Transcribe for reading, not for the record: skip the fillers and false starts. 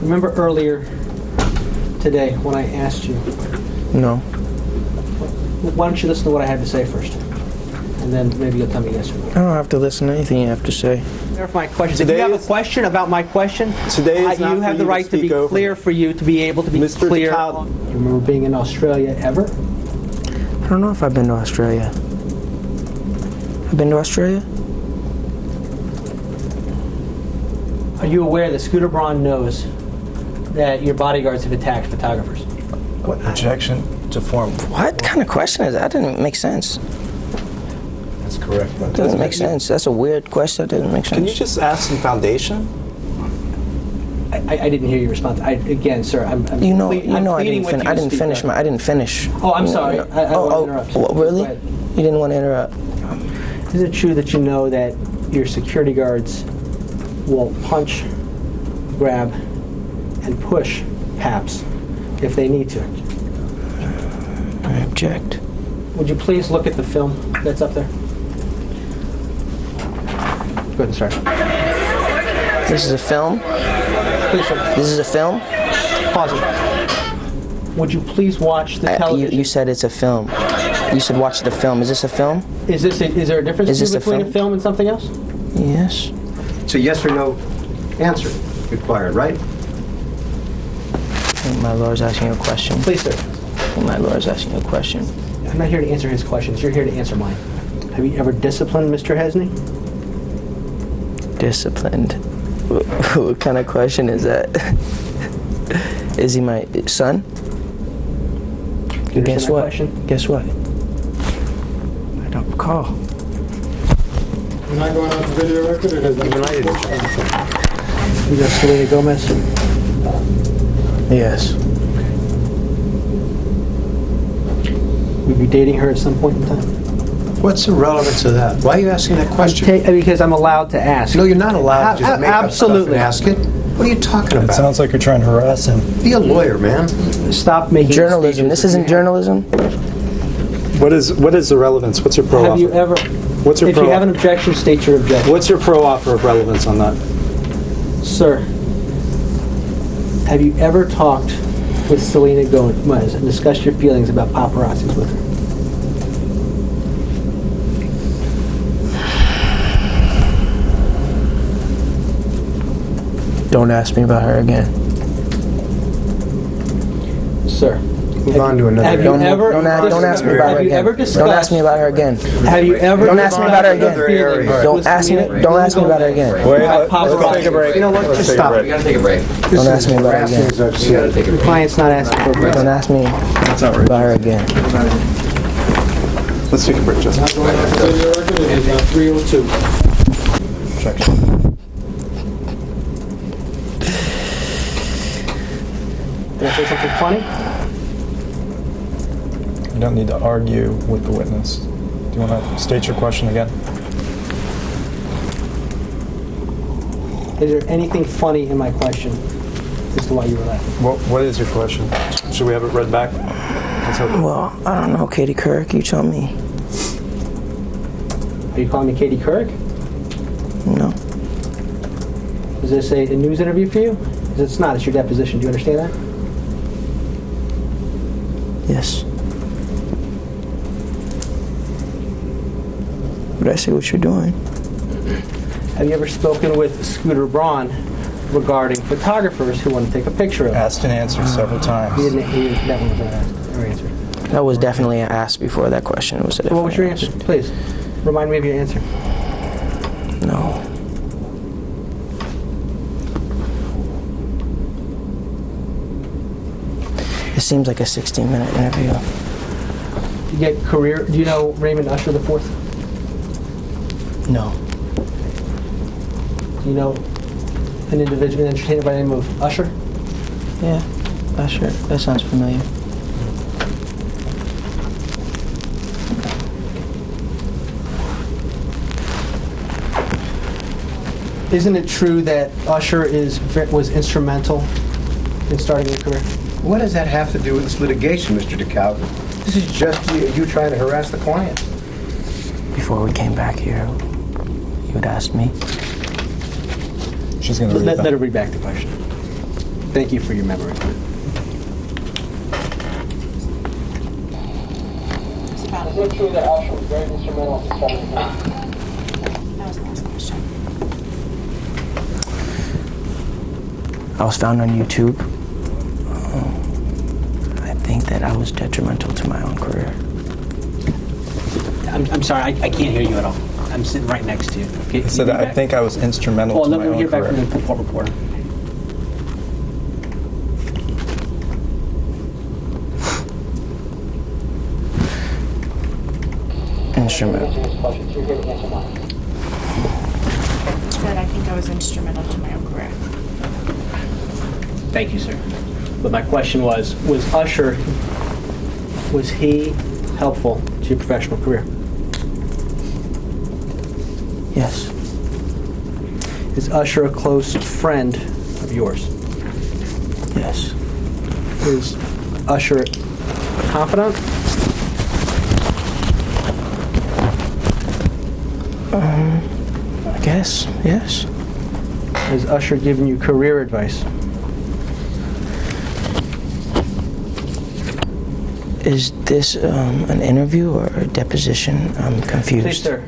Remember earlier today when I asked you? No. Why don't you listen to what I had to say first? And then maybe you'll tell me yes or no. I don't have to listen to anything you have to say. Clarify my question. If you have a question about my question, you have the right to be clear for you to be able to be clear. Do you remember being in Australia ever? I don't know if I've been to Australia. I've been to Australia? Are you aware that Scooter Braun knows that your bodyguards have attacked photographers? What objection to form? What kind of question is that? That didn't make sense. That's correct. That doesn't make sense. That's a weird question. That doesn't make sense. Can you just ask some foundation? I didn't hear your response. Again, sir, I didn't finish. Oh, I'm sorry. I don't want to interrupt. Oh, really? You didn't want to interrupt. Is it true that you know that your security guards will punch, grab, and push PAPs if they need to? I object. Would you please look at the film that's up there? Go ahead and start. This is a film? Please, sir. This is a film? Pause it. Would you please watch the television? You said it's a film. You said watch the film. Is this a film? Is there a difference between a film and something else? Yes. It's a yes or no answer required, right? I think my lawyer's asking you a question. Please, sir. I think my lawyer's asking you a question. I'm not here to answer his questions. You're here to answer mine. Have you ever disciplined Mr. Hesney? Disciplined? What kind of question is that? Is he my son? Guess what? Guess what? I don't recall. You're not going off the video record, or does that You got Selena Gomez? Yes. Were you dating her at some point in time? What's the relevance of that? Why are you asking that question? Because I'm allowed to ask. No, you're not allowed to just make up stuff and ask it. What are you talking about? It sounds like you're trying to harass him. Be a lawyer, man. Stop making journalism. This isn't journalism. What is the relevance? What's your pro offer? Have you ever? What's your if pro you have an objection, state your objection. What's your pro offer of relevance on that? Sir, have you ever talked with Selena Gomez and discussed your feelings about paparazzis with her? Don't ask me about her again. Sir. Move on to another. Have you ever? Don't ask me about her again. Don't ask me about her again. Have you ever? Don't ask me about her again. Don't ask me about her again. Wait, let's take a break. You know what? Just stop. We gotta take a break. Don't ask me about her again. We gotta take a The break. client's not asking for a break. Don't ask me about her again. Let's take a break, Justin. going off the video record, or is that 302? Did I say something funny? You don't need to argue with the witness. Do you want to state your question again? Is there anything funny in my question as to why you were laughing? What is your question? Should we have it read back? Well, I don't know, Katie Couric. You tell me. Are you calling me Katie Couric? No. Is this a news interview for you? It's not. It's your deposition. Do you understand that? Yes. But I see what you're doing. Have you ever spoken with Scooter Braun regarding photographers who want to take a picture of him? Asked and answered several times. That one was not asked or answered. That was definitely asked before that question. It was What was your answer? Please, remind me of your answer. No. It seems like a 16-minute interview. You get career. Do you know Raymond Usher the Fourth? No. Do you know an individual, an entertainer by the name of Usher? Yeah, Usher. That sounds familiar. Isn't it true that Usher was instrumental in starting your career? What does that have to do with this litigation, Mr. DeKalb? This is just you trying to harass the client. Before we came back here, you had asked me. She's going to read that. Let her read back the question. Thank you for your memory. Is it true that Usher was very instrumental in starting the That was the last question. I was found on YouTube. I think that I was detrimental to my own career. I'm sorry, I can't hear you at all. I'm sitting right next to you. Okay, I said I think I was instrumental Well, to let my me own hear back career. from the court reporter. Instrumental. Answer this question. You're here to answer mine. Said I think I was instrumental to my own career. Thank you, sir. But my question was Usher, was he helpful to your professional career? Yes. Is Usher a close friend of yours? Yes. Is Usher a confidant? I guess. Yes. Has Usher given you career advice? Is this an interview or a deposition? I'm confused. Please, sir.